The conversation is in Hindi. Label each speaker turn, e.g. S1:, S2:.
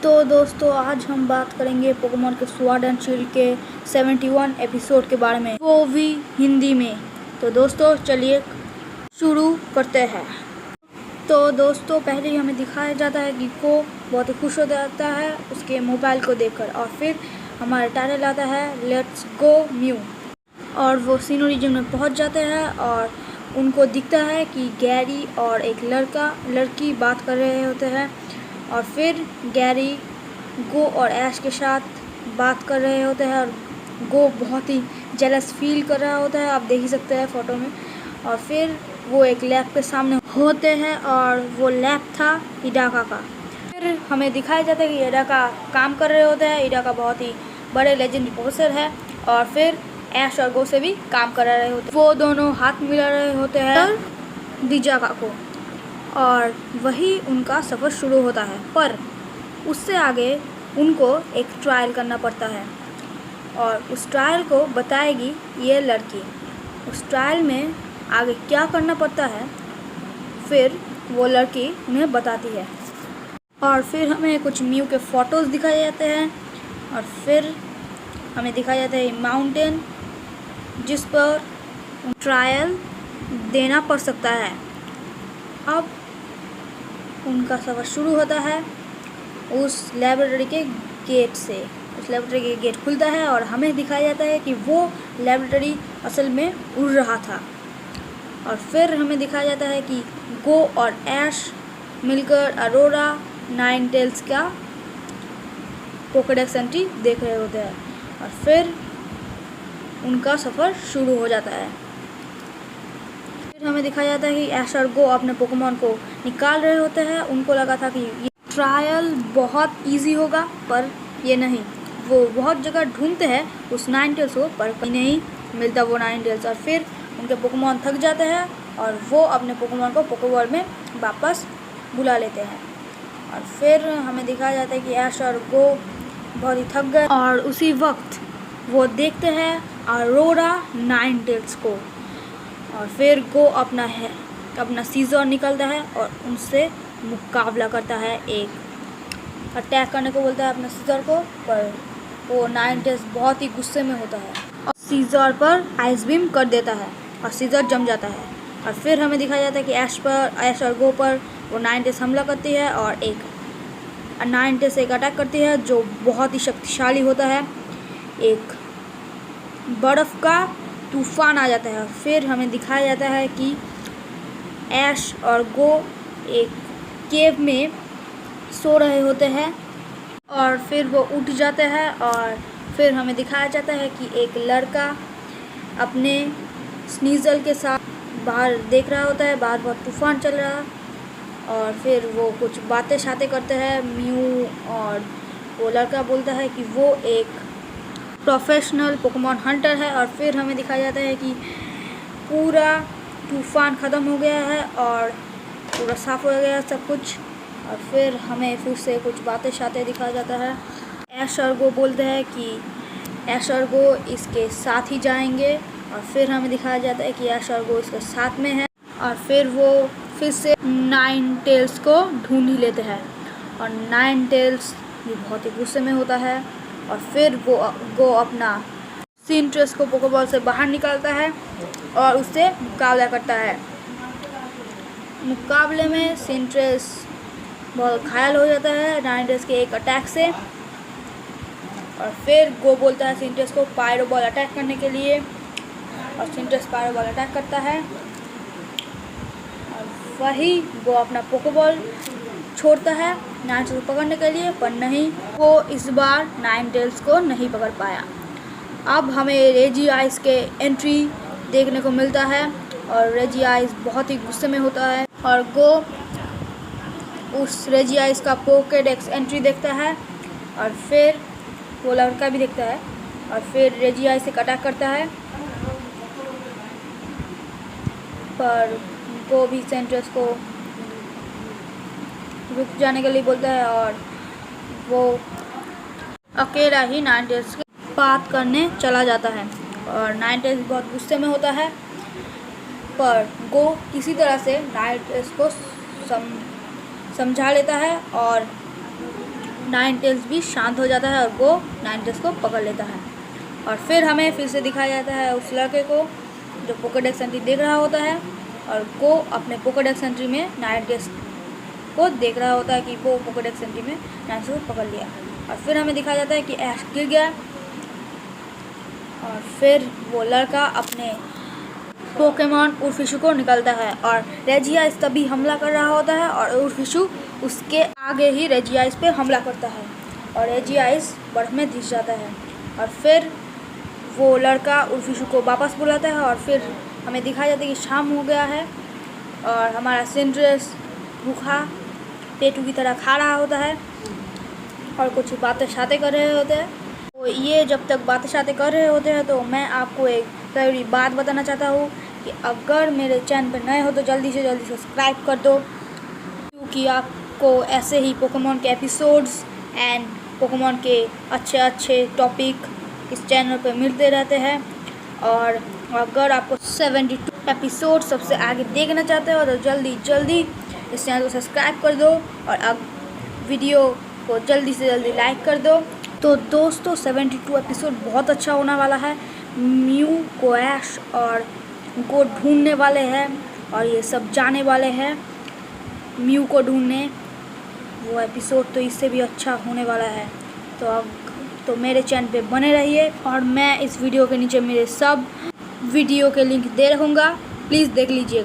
S1: तो दोस्तों आज हम बात करेंगे पोकेमॉन के स्वॉर्ड एंड शील्ड के 71 एपिसोड के बारे में, वो भी हिंदी में। तो दोस्तों चलिए शुरू करते हैं। तो दोस्तों पहले ही हमें दिखाया जाता है कि को बहुत ही खुश हो जाता है उसके मोबाइल को देखकर, और फिर हमारा टाइटल आता है लेट्स गो म्यू, और वो सीनो रीजन में पहुंच जाते हैं और उनको दिखता है कि गैरी और एक लड़की बात कर रहे होते हैं, और फिर गैरी गो और ऐश के साथ बात कर रहे होते हैं और गो बहुत ही जेलस फील कर रहा होता है, आप देख ही सकते हैं फ़ोटो में। और फिर वो एक लैब के सामने होते हैं और वो लैब था हिडाका का। फिर हमें दिखाया जाता है कि हिडाका काम कर रहे होते हैं। हिडाका बहुत ही बड़े लेजेंडरी प्रोफेसर है, और फिर ऐश और गो से भी काम कर रहे होते हैं। वो दोनों हाथ मिला रहे होते हैं दिजाका को, और वही उनका सफ़र शुरू होता है। पर उससे आगे उनको एक ट्रायल करना पड़ता है, और उस ट्रायल को बताएगी ये लड़की। उस ट्रायल में आगे क्या करना पड़ता है फिर वो लड़की उन्हें बताती है। और फिर हमें कुछ म्यू के फ़ोटोज़ दिखाए जाते हैं, और फिर हमें दिखाया जाता है माउंटेन जिस पर ट्रायल देना पड़ सकता है। अब उनका सफ़र शुरू होता है उस लेबोरेटरी के गेट से। उस लेबोरेटरी के गेट खुलता है और हमें दिखाया जाता है कि वो लेबोरेटरी असल में उड़ रहा था। और फिर हमें दिखाया जाता है कि गो और ऐश मिलकर अरोरा नाइनटेल्स का पोकेडेक्स एंट्री देख रहे होते हैं, और फिर उनका सफ़र शुरू हो जाता है। फिर हमें दिखाया जाता है कि ऐश और गो अपने पोकेमॉन को निकाल रहे होते हैं। उनको लगा था कि ये ट्रायल बहुत इजी होगा, पर ये नहीं। वो बहुत जगह ढूंढते हैं उस नाइनटेल्स को, पर कहीं नहीं मिलता वो नाइनटेल्स। और फिर उनके पोकेमॉन थक जाते हैं और वो अपने पोकेमॉन को पोकेबॉल में वापस बुला लेते हैं। और फिर हमें दिखाया जाता है कि ऐश और गो बहुत ही थक गए, और उसी वक्त वो देखते हैं अरोरा नाइनटेल्स को। और फिर गो अपना सीजर निकलता है और उनसे मुकाबला करता है। एक अटैक करने को बोलता है अपने सीजर को, पर वो नाइनटेल्स बहुत ही गुस्से में होता है और सीजर पर आइस बीम कर देता है और सीजर जम जाता है। और फिर हमें दिखाया जाता है कि ऐश और गो पर वो नाइनटेल्स हमला करती है, और एक नाइनटेल्स एक अटैक करती है जो बहुत ही शक्तिशाली होता है। एक बर्फ़ का तूफान आ जाता है। फिर हमें दिखाया जाता है कि ऐश और गो एक केव में सो रहे होते हैं, और फिर वो उठ जाते हैं। और फिर हमें दिखाया जाता है कि एक लड़का अपने स्नीजल के साथ बाहर देख रहा होता है, बाहर बहुत तूफान चल रहा है। और फिर वो कुछ बातें शातें करते हैं म्यू, और वो लड़का बोलता है कि वो एक प्रोफेशनल पोकेमॉन हंटर है। और फिर हमें दिखाया जाता है कि पूरा तूफान ख़त्म हो गया है और पूरा साफ़ हो गया है सब कुछ। और फिर हमें फिर से कुछ बातें शातें दिखाया जाता है। ऐश और गो बोलते हैं कि ऐश और गो इसके साथ ही जाएंगे, और फिर हमें दिखाया जाता है कि ऐश और गो इसके साथ में है। और फिर वो फिर से नाइनटेल्स को ढूंढ ही लेते हैं, और नाइनटेल्स भी बहुत ही गुस्से में होता है। और फिर वो अपना सिंट्रेस को पोकेबॉल से बाहर निकालता है और उससे मुकाबला करता है। मुकाबले में सिंट्रेस बहुत घायल हो जाता है नाइनटेल्स के एक अटैक से। और फिर गो बोलता है सिंट्रेस को पायरो बॉल अटैक करने के लिए, और सिंट्रेस पायरो बॉल अटैक करता है। और वही वो अपना पोकेबॉल छोड़ता है नाइनटेल्स को पकड़ने के लिए, पर नहीं, वो इस बार नाइनटेल्स को नहीं पकड़ पाया। अब हमें रेजिआइस के एंट्री देखने को मिलता है, और रेजिआइस बहुत ही गुस्से में होता है। और गो उस रेजिआइस का पोकेडेक्स एंट्री देखता है, और फिर वो लड़का भी देखता है, और फिर रेजिआइस एक अटैक करता है, पर गो भी सेंट्रेस को रुक जाने के लिए बोलता है, और वो अकेला ही नाइनटेल्स की बात करने चला जाता है। और नाइनटेल्स बहुत गुस्से में होता है, पर गो किसी तरह से नाइनटेल्स को समझा लेता है, और नाइनटेल्स भी शांत हो जाता है और गो नाइनटेल्स को पकड़ लेता है। और फिर हमें फिर से दिखाया जाता है उस लड़के को जो पोकेडेक्स एंट्री देख रहा होता है, और गो अपने पोकेडेक्स एंट्री में नाइनटेल्स को देख रहा होता है कि वो पोकेडेक्स एंट्री में नाइनटेल्स को पकड़ लिया। और फिर हमें दिखाया जाता है कि ऐश गिर गया, और फिर वो लड़का अपने पोकेमॉन उर्फिशु को निकलता है और रेजियाइस तभी हमला कर रहा होता है और उर्फिशु उसके आगे ही रेजियाइस पे हमला करता है और रेजियाइस बर्फ में धंस जाता है। और फिर वो लड़का उर्फिशु को वापस बुलाता है और फिर हमें दिखाया जाता है कि शाम हो गया है और हमारा सिंड्रेस भूखा पेटू की तरह खा रहा होता है और कुछ बातें शातें कर रहे होते हैं। तो ये जब तक बातें शातें कर रहे होते हैं तो मैं आपको एक ज़रूरी बात बताना चाहता हूँ कि अगर मेरे चैनल पर नए हो तो जल्दी से जल्दी सब्सक्राइब कर दो, क्योंकि आपको ऐसे ही पोकेमॉन के एपिसोड्स एंड पोकेमॉन के अच्छे अच्छे टॉपिक इस चैनल पर मिलते रहते हैं। और अगर आपको 72 एपिसोड सबसे आगे देखना चाहते हो तो जल्दी जल्दी इस चैनल को सब्सक्राइब कर दो और अब वीडियो को जल्दी से जल्दी लाइक कर दो। तो दोस्तों 72 एपिसोड बहुत अच्छा होने वाला है। म्यू को ऐश और उनको ढूंढने वाले हैं और ये सब जाने वाले हैं म्यू को ढूंढने। वो एपिसोड तो इससे भी अच्छा होने वाला है। तो अब तो मेरे चैनल पे बने रहिए और मैं इस वीडियो के नीचे मेरे सब वीडियो के लिंक दे रहूँगा, प्लीज़ देख लीजिएगा।